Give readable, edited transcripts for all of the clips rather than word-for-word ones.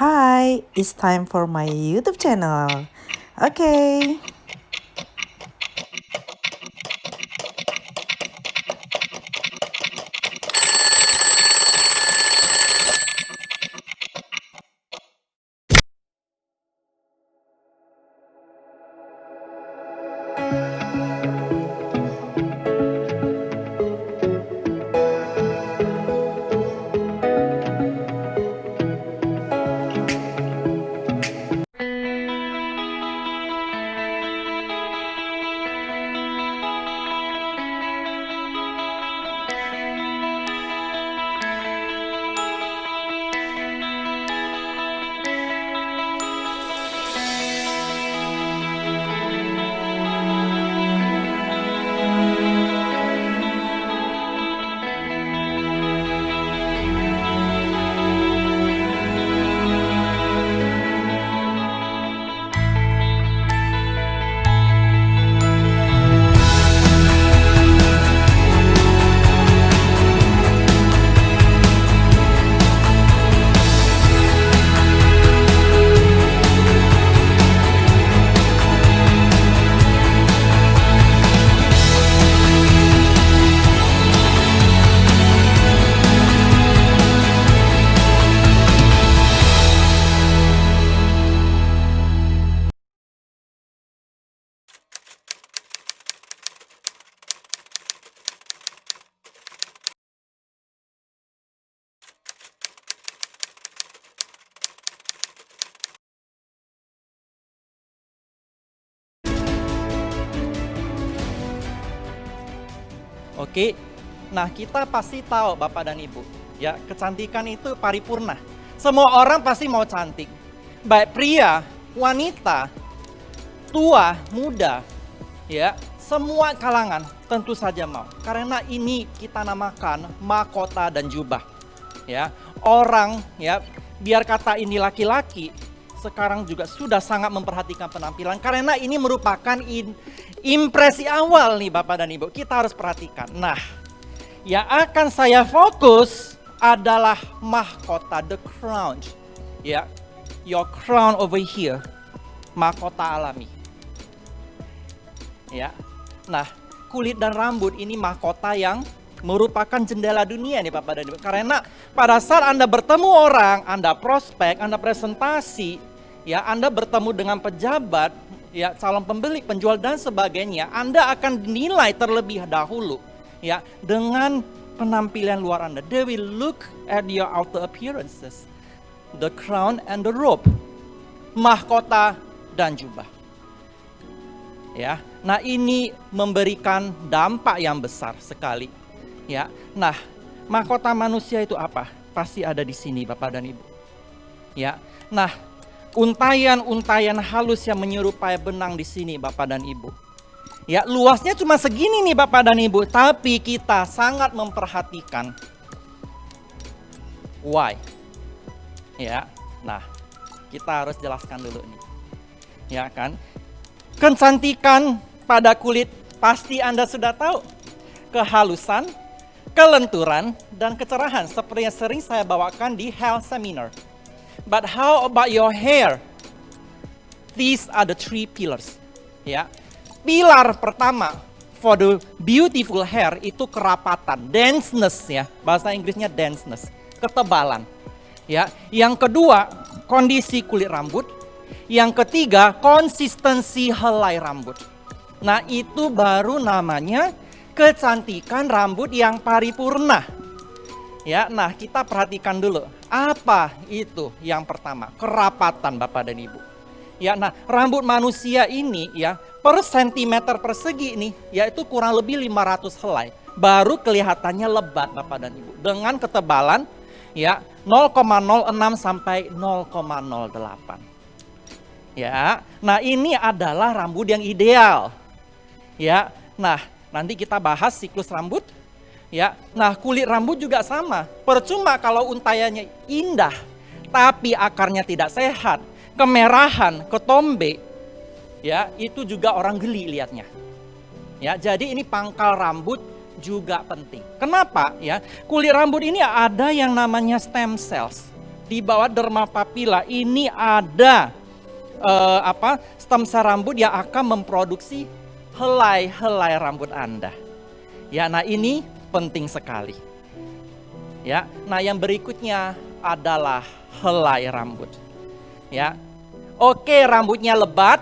Hi, it's time for my YouTube channel. Okay. Oke, nah kita pasti tahu Bapak dan Ibu, ya kecantikan itu paripurna. Semua orang pasti mau cantik, baik pria, wanita, tua, muda, ya semua kalangan tentu saja mau. Karena ini kita namakan mahkota dan jubah, ya orang ya biar kata ini laki-laki. Sekarang juga sudah sangat memperhatikan penampilan karena ini merupakan impresi awal nih Bapak dan Ibu. Kita harus perhatikan. Nah, yang akan saya fokus adalah mahkota, the crown. Ya, your crown over here. Mahkota alami. Ya. Nah, kulit dan rambut ini mahkota yang merupakan jendela dunia nih Bapak dan Ibu. Karena pada saat Anda bertemu orang, Anda prospek, Anda presentasi, ya Anda bertemu dengan pejabat, ya calon pembeli, penjual dan sebagainya, Anda akan dinilai terlebih dahulu ya dengan penampilan luar Anda. They will look at your outer appearances, the crown and the robe, mahkota dan jubah. Ya, nah ini memberikan dampak yang besar sekali. Ya, nah mahkota manusia itu apa? Pasti ada di sini Bapak dan Ibu. Ya, nah untayan-untayan halus yang menyerupai benang di sini Bapak dan Ibu. Ya, luasnya cuma segini nih Bapak dan Ibu, tapi kita sangat memperhatikan why. Ya, nah kita harus jelaskan dulu nih. Ya kan? Kecantikan pada kulit pasti Anda sudah tahu. Kehalusan, kelenturan, dan kecerahan seperti yang sering saya bawakan di health seminar. But how about your hair? These are the three pillars. Ya, pilar pertama for the beautiful hair itu kerapatan, denseness ya, bahasa Inggrisnya denseness, ketebalan. Ya, yang kedua kondisi kulit rambut, yang ketiga konsistensi helai rambut. Nah itu baru namanya kecantikan rambut yang paripurna. Ya, nah kita perhatikan dulu. Apa itu yang pertama? Kerapatan Bapak dan Ibu. Ya, nah rambut manusia ini ya per sentimeter persegi ini yaitu kurang lebih 500 helai. Baru kelihatannya lebat Bapak dan Ibu. Dengan ketebalan ya 0,06 sampai 0,08. Ya, nah ini adalah rambut yang ideal. Ya, nah nanti kita bahas siklus rambut. Ya, nah kulit rambut juga sama. Percuma kalau untayannya indah, tapi akarnya tidak sehat, kemerahan, ketombe, ya itu juga orang geli lihatnya. Ya, jadi ini pangkal rambut juga penting. Kenapa? Ya, kulit rambut ini ada yang namanya stem cells. di bawah derma papila ini ada stem sel rambut yang akan memproduksi helai-helai rambut Anda. Ya, nah ini penting sekali. Ya, nah yang berikutnya adalah helai rambut. Ya, oke, rambutnya lebat,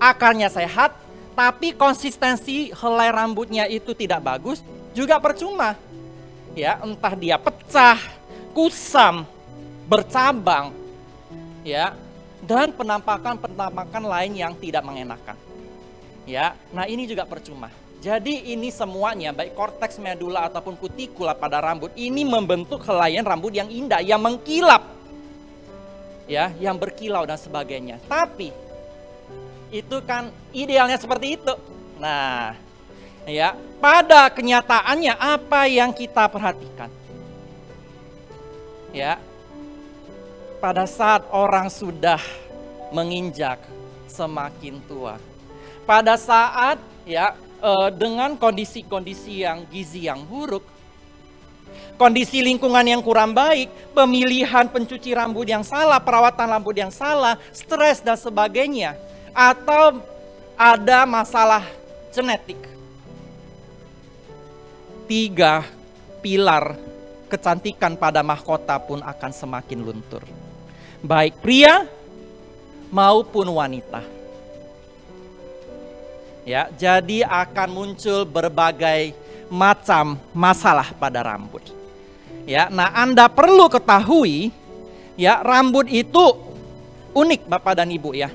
akarnya sehat, tapi konsistensi helai rambutnya itu tidak bagus, juga percuma. Ya, entah dia pecah, kusam, bercabang, ya, dan penampakan lain yang tidak mengenakan. Ya, nah ini juga percuma. Jadi ini semuanya, baik korteks medula ataupun kutikula pada rambut, ini membentuk helaian rambut yang indah, yang mengkilap. Ya, yang berkilau dan sebagainya. Tapi itu kan idealnya seperti itu. Nah, ya, pada kenyataannya apa yang kita perhatikan? Ya, pada saat orang sudah menginjak semakin tua, pada saat ya dengan kondisi-kondisi yang gizi yang buruk, kondisi lingkungan yang kurang baik, pemilihan pencuci rambut yang salah, perawatan rambut yang salah, stres dan sebagainya, atau ada masalah genetik, 3 pilar kecantikan pada mahkota pun akan semakin luntur, baik pria maupun wanita. Ya, jadi akan muncul berbagai macam masalah pada rambut. Ya, nah Anda perlu ketahui, ya, rambut itu unik Bapak dan Ibu ya.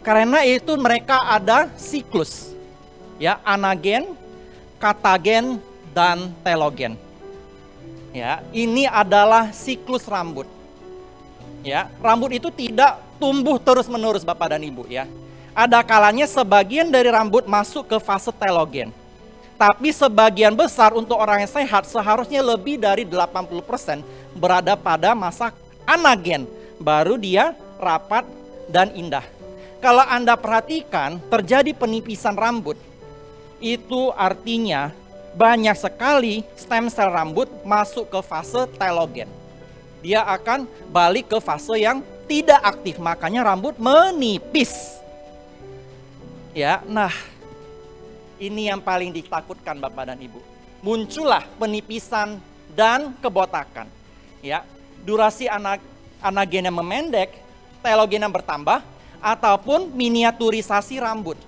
Karena itu mereka ada siklus. Ya, anagen, katagen, dan telogen. Ya, ini adalah siklus rambut. Ya, rambut itu tidak tumbuh terus-menerus Bapak dan Ibu ya. Ada kalanya sebagian dari rambut masuk ke fase telogen. Tapi sebagian besar untuk orang yang sehat seharusnya lebih dari 80% berada pada masa anagen. Baru dia rapat dan indah. Kalau Anda perhatikan terjadi penipisan rambut, itu artinya banyak sekali stem sel rambut masuk ke fase telogen. Dia akan balik ke fase yang tidak aktif, makanya rambut menipis. Ya, nah ini yang paling ditakutkan Bapak dan Ibu. Muncullah penipisan dan kebotakan. Ya, durasi anagen yang memendek, telogen yang bertambah, ataupun miniaturisasi rambut.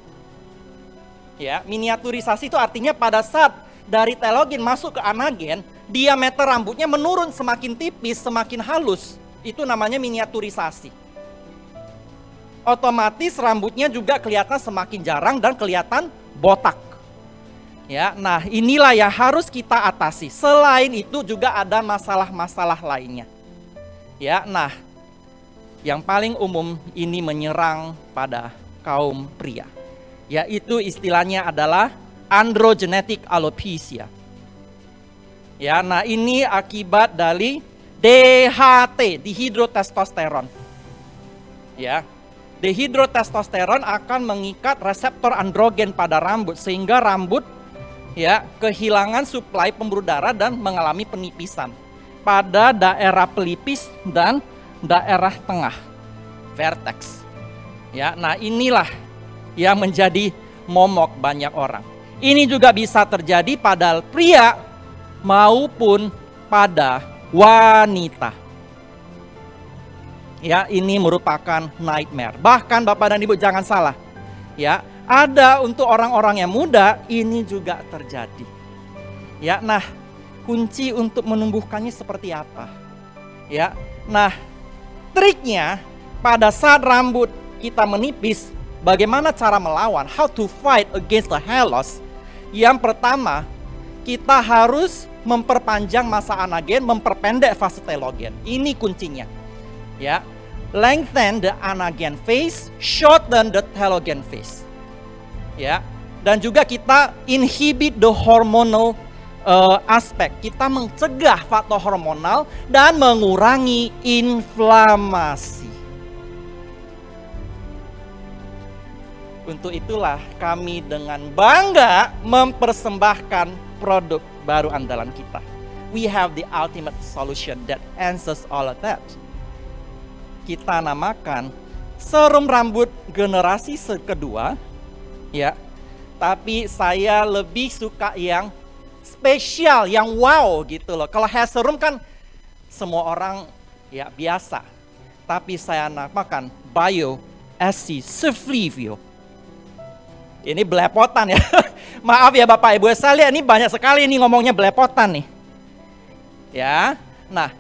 Ya, miniaturisasi itu artinya pada saat dari telogen masuk ke anagen, diameter rambutnya menurun semakin tipis, semakin halus. Itu namanya miniaturisasi. Otomatis rambutnya juga kelihatan semakin jarang dan kelihatan botak. Ya, nah inilah yang harus kita atasi. Selain itu juga ada masalah-masalah lainnya. Ya, nah yang paling umum ini menyerang pada kaum pria. Yaitu istilahnya adalah androgenetic alopecia. Ya, nah ini akibat dari DHT, dihidrotestosteron. Ya, dihidrotestosteron akan mengikat reseptor androgen pada rambut sehingga rambut ya kehilangan suplai pembuluh darah dan mengalami penipisan pada daerah pelipis dan daerah tengah, vertex. Ya, nah inilah yang menjadi momok banyak orang. Ini juga bisa terjadi pada pria maupun pada wanita. Ya, ini merupakan nightmare. Bahkan Bapak dan Ibu jangan salah. Ya, ada untuk orang-orang yang muda ini juga terjadi. Ya, nah kunci untuk menumbuhkannya seperti apa? Ya, nah triknya pada saat rambut kita menipis, bagaimana cara melawan? How to fight against the hair loss? Yang pertama, kita harus memperpanjang masa anagen, memperpendek fase telogen. Ini kuncinya. Ya, lengthen the anagen phase, shorten the telogen phase. Ya, dan juga kita inhibit the hormonal aspek. Kita mencegah faktor hormonal dan mengurangi inflamasi. Untuk itulah kami dengan bangga mempersembahkan produk baru andalan kita. We have the ultimate solution that answers all of that. kita namakan serum rambut generasi kedua, ya. Tapi saya lebih suka yang spesial, yang wow gitu loh. Kalau hair serum kan semua orang ya biasa. Tapi saya namakan Bio SC Ceflivio. Ini belepotan ya. Maaf ya Bapak Ibu, saya lihat ini banyak sekali ini ngomongnya belepotan nih. Ya, nah,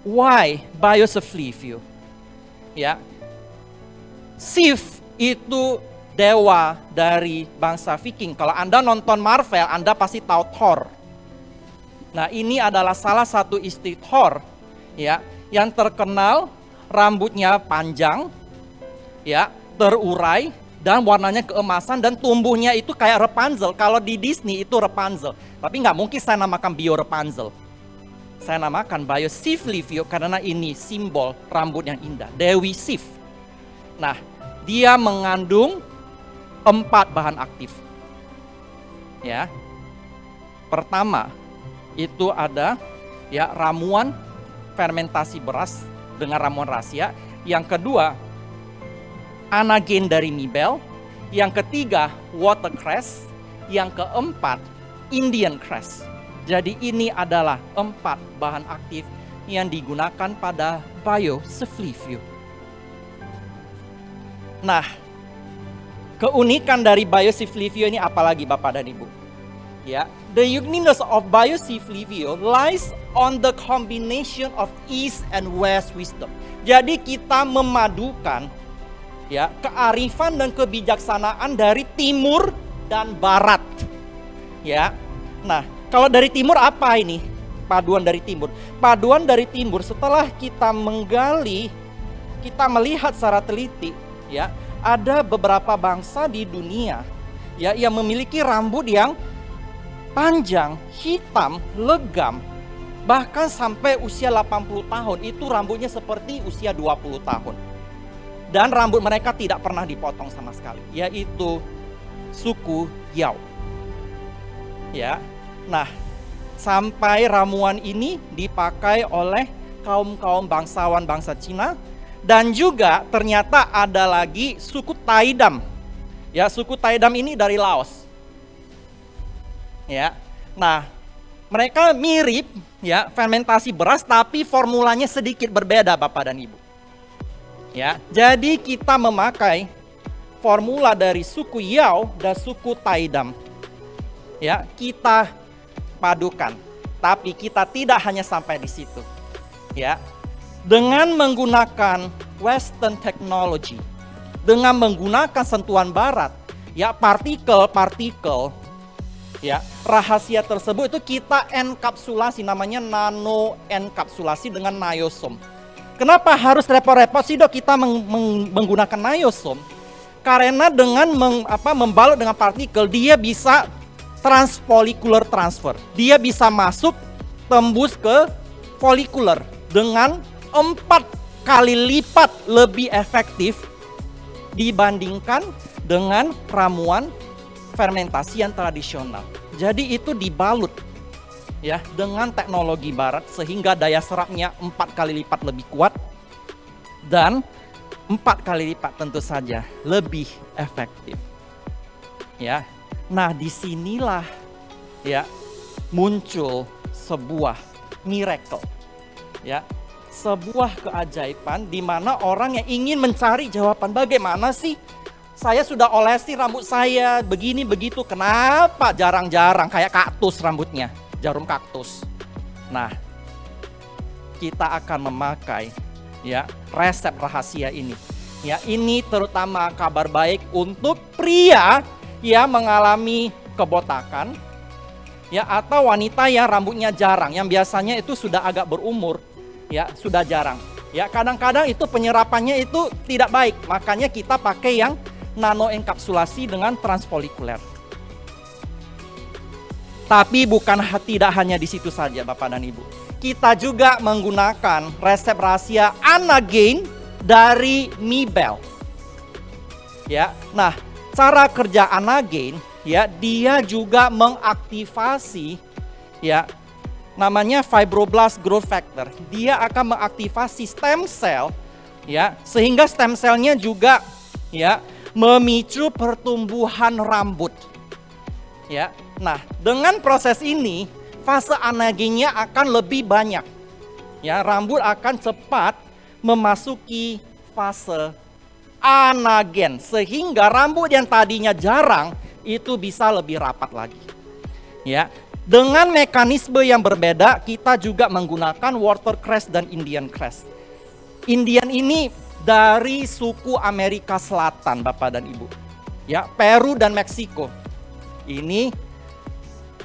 why Bio Ceflivio? Ya, Sif itu dewa dari bangsa Viking. Kalau Anda nonton Marvel, Anda pasti tahu Thor. Nah, ini adalah salah satu istri Thor, ya, yang terkenal rambutnya panjang, ya, terurai dan warnanya keemasan dan tumbuhnya itu kayak Rapunzel. Kalau di Disney itu Rapunzel, tapi nggak mungkin saya namakan Bio Rapunzel. Saya namakan Bio Ceflivio karena ini simbol rambut yang indah, Dewi Sif. Nah, dia mengandung 4 bahan aktif. Ya. Pertama, itu ada ya ramuan fermentasi beras dengan ramuan rahasia. Yang kedua, anagen dari mibel. Yang ketiga, watercress. Yang keempat, Indian cress. Jadi ini adalah 4 bahan aktif yang digunakan pada Bio Ceflivio. Nah, keunikan dari Bio Ceflivio ini apalagi Bapak dan Ibu? Ya, the uniqueness of Bio Ceflivio lies on the combination of East and West wisdom. Jadi kita memadukan ya kearifan dan kebijaksanaan dari timur dan barat. Ya. Nah, kalau dari timur apa ini? Paduan dari timur. Paduan dari timur setelah kita menggali, kita melihat secara teliti, ya, ada beberapa bangsa di dunia ya yang memiliki rambut yang panjang, hitam, legam, bahkan sampai usia 80 tahun itu rambutnya seperti usia 20 tahun. Dan rambut mereka tidak pernah dipotong sama sekali, yaitu suku Yao. Ya. Nah, sampai ramuan ini dipakai oleh kaum-kaum bangsawan bangsa Cina. Dan juga ternyata ada lagi suku Taidam. Ya, suku Taidam ini dari Laos. Ya. Nah, mereka mirip ya, fermentasi beras tapi formulanya sedikit berbeda Bapak dan Ibu. Ya. Jadi kita memakai formula dari suku Yao dan suku Taidam. Ya, kita padukan. Tapi kita tidak hanya sampai di situ. Ya. Dengan menggunakan Western technology, dengan menggunakan sentuhan barat, ya partikel-partikel, ya rahasia tersebut itu kita enkapsulasi, namanya nano enkapsulasi dengan nayosom. Kenapa harus repot-repot sih Dok kita menggunakan nayosom? Karena dengan membalut dengan partikel, dia bisa transfolikular transfer. Dia bisa masuk tembus ke folikuler dengan 4 kali lipat lebih efektif dibandingkan dengan ramuan fermentasi yang tradisional. Jadi itu dibalut ya dengan teknologi barat sehingga daya serapnya 4 kali lipat lebih kuat dan 4 kali lipat tentu saja lebih efektif. Ya. Nah, disinilah ya muncul sebuah miracle. Ya. Sebuah keajaiban di mana orang yang ingin mencari jawaban, bagaimana sih saya sudah olesi rambut saya begini begitu, kenapa jarang-jarang kayak kaktus rambutnya, jarum kaktus. Nah, kita akan memakai ya resep rahasia ini. Ya, ini terutama kabar baik untuk pria yang mengalami kebotakan ya atau wanita yang rambutnya jarang, yang biasanya itu sudah agak berumur. Ya, sudah jarang. Ya, kadang-kadang itu penyerapannya itu tidak baik. Makanya kita pakai yang nano enkapsulasi dengan transfolikuler. Tapi tidak hanya di situ saja Bapak dan Ibu. Kita juga menggunakan resep rahasia anagen dari mibel. Ya. Nah, cara kerja anagen ya, dia juga mengaktifasi ya namanya fibroblast growth factor. Dia akan mengaktifasi stem cell Ya, sehingga stem cell-nya juga ya memicu pertumbuhan rambut. Ya. Nah, dengan proses ini fase anagennya akan lebih banyak. Ya, rambut akan cepat memasuki fase anagen sehingga rambut yang tadinya jarang itu bisa lebih rapat lagi. Ya. Dengan mekanisme yang berbeda, kita juga menggunakan watercress dan Indian cress. Indian ini dari suku Amerika Selatan, Bapak dan Ibu. Ya, Peru dan Meksiko. Ini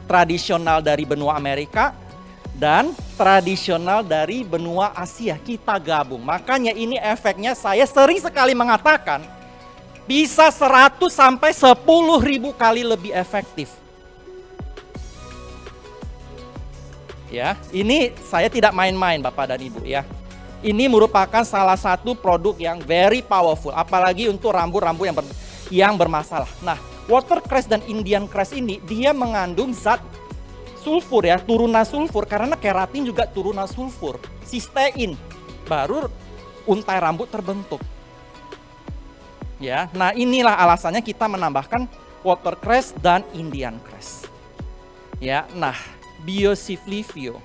tradisional dari benua Amerika dan tradisional dari benua Asia. Kita gabung. Makanya ini efeknya saya sering sekali mengatakan bisa 100 sampai 10.000 kali lebih efektif. Ya, ini saya tidak main-main Bapak dan Ibu ya. Ini merupakan salah satu produk yang very powerful, apalagi untuk rambut-rambut yang bermasalah. Nah, watercress dan Indian cress ini dia mengandung zat sulfur ya, turunan sulfur karena keratin juga turunan sulfur, sistein, baru untai rambut terbentuk. Ya, nah inilah alasannya kita menambahkan watercress dan Indian cress. Ya, nah Biosiflivio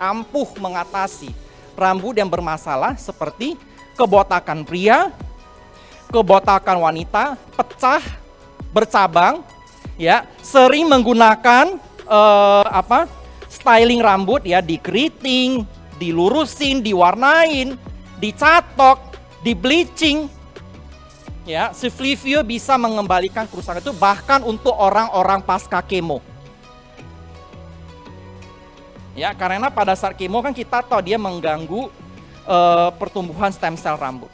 ampuh mengatasi rambut yang bermasalah seperti kebotakan pria, kebotakan wanita, pecah, bercabang, ya, sering menggunakan styling rambut ya, dikeriting, dilurusin, diwarnain, dicatok, di bleaching. Ya, Siflivio bisa mengembalikan kerusakan itu bahkan untuk orang-orang pasca kemo. Ya, karena pada saat kemo kan kita tahu dia mengganggu pertumbuhan stem cell rambut.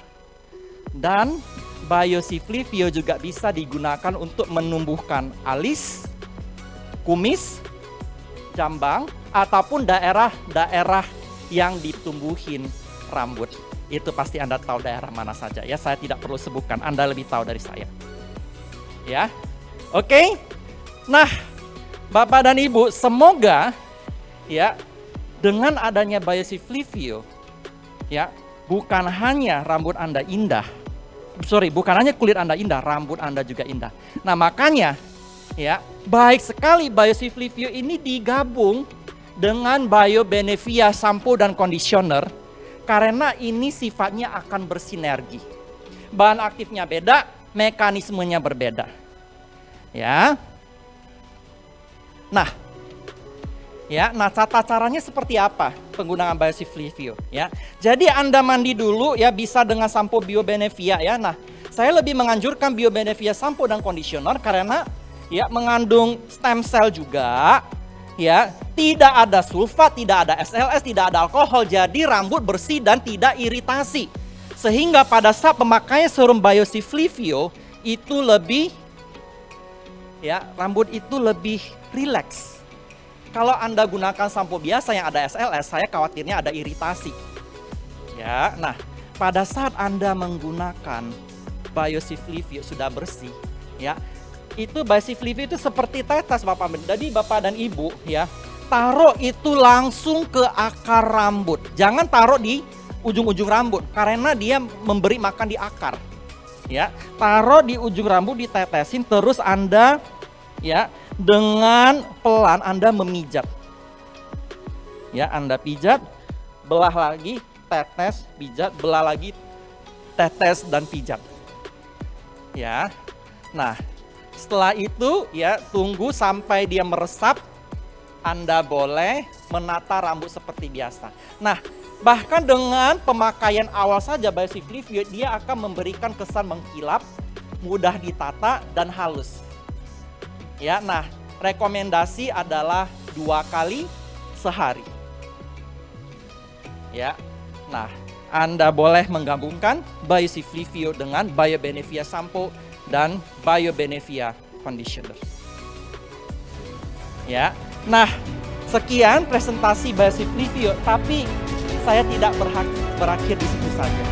Dan Biosiflivio juga bisa digunakan untuk menumbuhkan alis, kumis, jambang, ataupun daerah-daerah yang ditumbuhin rambut. Itu pasti Anda tahu daerah mana saja ya, saya tidak perlu sebutkan, Anda lebih tahu dari saya. Ya, oke. Nah, Bapak dan Ibu, semoga ya, dengan adanya Biosiflivio, ya, bukan hanya rambut Anda indah, bukan hanya kulit Anda indah, rambut Anda juga indah. Nah, makanya, ya, baik sekali Biosiflivio ini digabung dengan BioBenefia shampoo dan conditioner, karena ini sifatnya akan bersinergi. Bahan aktifnya beda, mekanismenya berbeda. Ya. Nah, tata caranya seperti apa penggunaan Biosiflivio ya. Jadi Anda mandi dulu ya, bisa dengan sampo BioBenefia ya. Nah, saya lebih menganjurkan BioBenefia sampo dan conditioner karena ya mengandung stem cell juga ya, tidak ada sulfat, tidak ada SLS, tidak ada alkohol, jadi rambut bersih dan tidak iritasi. Sehingga pada saat pemakaian serum Biosiflivio itu lebih ya, rambut itu lebih rileks. Kalau Anda gunakan sampo biasa yang ada SLS, saya khawatirnya ada iritasi. Ya, nah, pada saat Anda menggunakan Biosiflivio sudah bersih, ya, itu Biosiflivio itu seperti tetes Bapak. Jadi Bapak dan Ibu, ya, taruh itu langsung ke akar rambut. Jangan taruh di ujung-ujung rambut, karena dia memberi makan di akar. Ya, taruh di ujung rambut, ditetesin, terus Anda, ya, dengan pelan Anda memijat. Ya, Anda pijat, belah lagi, tetes, pijat, belah lagi, tetes dan pijat. Ya. Nah, setelah itu ya tunggu sampai dia meresap. Anda boleh menata rambut seperti biasa. Nah, bahkan dengan pemakaian awal saja Biosiflivio, dia akan memberikan kesan mengkilap, mudah ditata dan halus. Ya, nah, rekomendasi adalah 2 kali sehari. Ya, nah, Anda boleh menggabungkan Biosiflivio dengan BioBenefia shampoo dan BioBenefia conditioner. Ya, nah, sekian presentasi Biosiflivio, tapi saya tidak berakhir di situ saja.